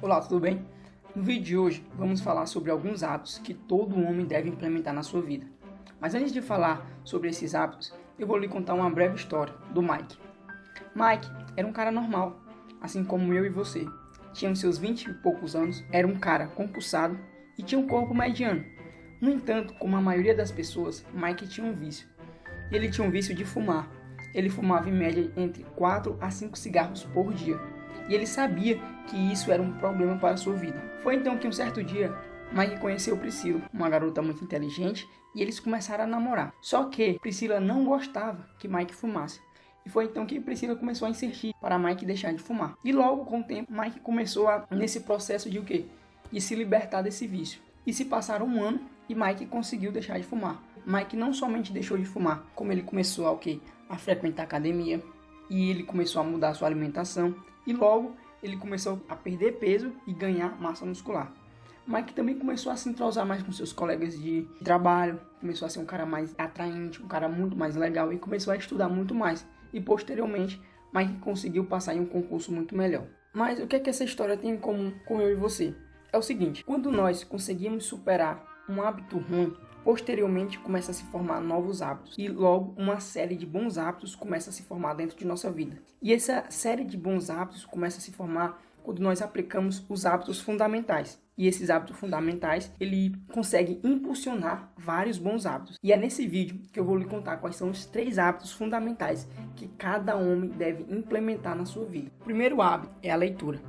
Olá, tudo bem? No vídeo de hoje vamos falar sobre alguns hábitos que todo homem deve implementar na sua vida. Mas antes de falar sobre esses hábitos, eu vou lhe contar uma breve história do Mike. Mike era um cara normal, assim como eu e você. Tinha seus 20 e poucos anos, era um cara concursado e tinha um corpo mediano. No entanto, como a maioria das pessoas, Mike tinha um vício. Ele tinha um vício de fumar. Ele fumava em média entre 4 a 5 cigarros por dia. E ele sabia que isso era um problema para a sua vida. Foi então que um certo dia, Mike conheceu Priscila, uma garota muito inteligente, e eles começaram a namorar. Só que Priscila não gostava que Mike fumasse. E foi então que Priscila começou a insistir para Mike deixar de fumar. E logo com o tempo, Mike começou nesse processo de o quê? De se libertar desse vício. E se passaram um ano e Mike conseguiu deixar de fumar. Mike não somente deixou de fumar, como ele começou a frequentar a academia, e ele começou a mudar a sua alimentação, e logo ele começou a perder peso e ganhar massa muscular. Mike também começou a se entrosar mais com seus colegas de trabalho, começou a ser um cara mais atraente, um cara muito mais legal, e começou a estudar muito mais. E posteriormente, Mike conseguiu passar em um concurso muito melhor. Mas o que é que essa história tem em comum com eu e você? É o seguinte: quando nós conseguimos superar um hábito ruim, posteriormente começa a se formar novos hábitos e logo uma série de bons hábitos começa a se formar dentro de nossa vida. E essa série de bons hábitos começa a se formar quando nós aplicamos os hábitos fundamentais. E esses hábitos fundamentais, ele consegue impulsionar vários bons hábitos. E é nesse vídeo que eu vou lhe contar quais são os 3 hábitos fundamentais que cada homem deve implementar na sua vida. O primeiro hábito é a leitura.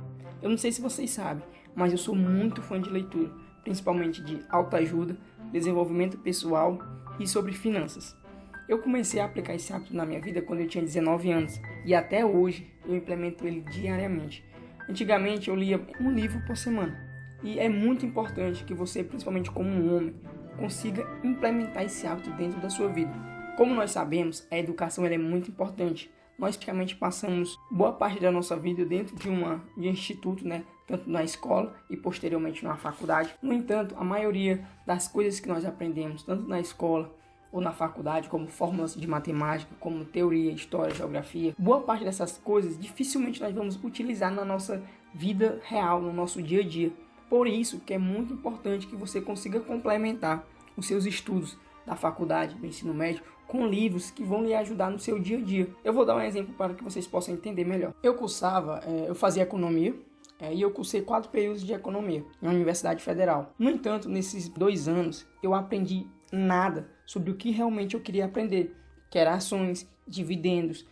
Eu não sei se vocês sabem, mas eu sou muito fã de leitura, principalmente de autoajuda, desenvolvimento pessoal e sobre finanças. Eu comecei a aplicar esse hábito na minha vida quando eu tinha 19 anos e até hoje eu implemento ele diariamente. Antigamente eu lia um livro por semana e é muito importante que você, principalmente como um homem, consiga implementar esse hábito dentro da sua vida. Como nós sabemos, a educação ela é muito importante. Nós praticamente passamos boa parte da nossa vida dentro de um instituto, tanto na escola e posteriormente na faculdade. No entanto, a maioria das coisas que nós aprendemos, tanto na escola ou na faculdade, como fórmulas de matemática, como teoria, história, geografia, boa parte dessas coisas dificilmente nós vamos utilizar na nossa vida real, no nosso dia a dia. Por isso que é muito importante que você consiga complementar os seus estudos da faculdade, do ensino médio, com livros que vão lhe ajudar no seu dia a dia. Eu vou dar um exemplo para que vocês possam entender melhor. Eu fazia economia, e eu cursei 4 períodos de economia na Universidade Federal. No entanto, nesses 2 anos, eu aprendi nada sobre o que realmente eu queria aprender, que era ações, dividendos,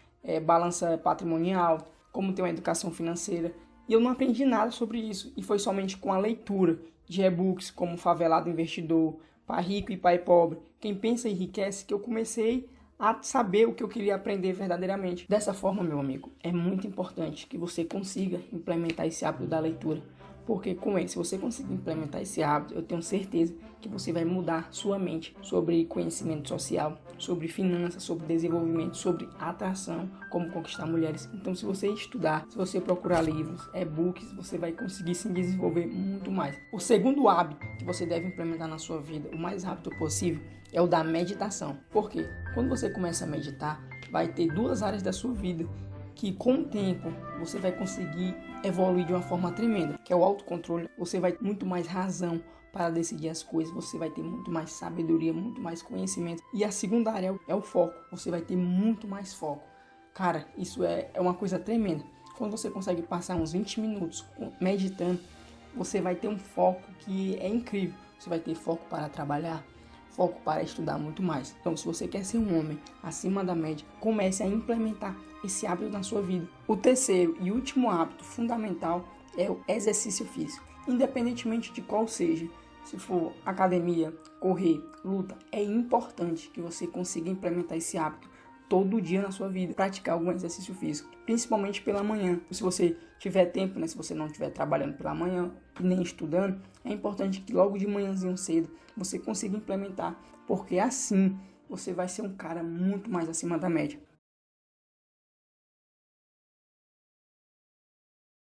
balança patrimonial, como ter uma educação financeira. E eu não aprendi nada sobre isso, e foi somente com a leitura de e-books como Favelado Investidor, Pai Rico e Pai Pobre, Quem Pensa Enriquece, que eu comecei a saber o que eu queria aprender verdadeiramente. Dessa forma, meu amigo, é muito importante que você consiga implementar esse hábito da leitura, porque com ele, se você conseguir implementar esse hábito, eu tenho certeza que você vai mudar sua mente sobre conhecimento social, sobre finanças, sobre desenvolvimento, sobre atração, como conquistar mulheres. Então, se você estudar, se você procurar livros, e-books, você vai conseguir se desenvolver muito mais. O segundo hábito que você deve implementar na sua vida, o mais rápido possível, é o da meditação. Por quê? Quando você começa a meditar, vai ter 2 áreas da sua vida que com o tempo você vai conseguir evoluir de uma forma tremenda, que é o autocontrole. Você vai ter muito mais razão para decidir as coisas, você vai ter muito mais sabedoria, muito mais conhecimento. E a segunda área é o foco, você vai ter muito mais foco. Cara, isso é uma coisa tremenda. Quando você consegue passar uns 20 minutos meditando, você vai ter um foco que é incrível. Você vai ter foco para trabalhar, foco para estudar muito mais. Então, se você quer ser um homem acima da média, comece a implementar esse hábito na sua vida. O terceiro e último hábito fundamental é o exercício físico. Independentemente de qual seja, se for academia, correr, luta, é importante que você consiga implementar esse hábito todo dia na sua vida, praticar algum exercício físico, principalmente pela manhã. Se você tiver tempo, se você não estiver trabalhando pela manhã e nem estudando, é importante que logo de manhãzinho cedo você consiga implementar, porque assim você vai ser um cara muito mais acima da média.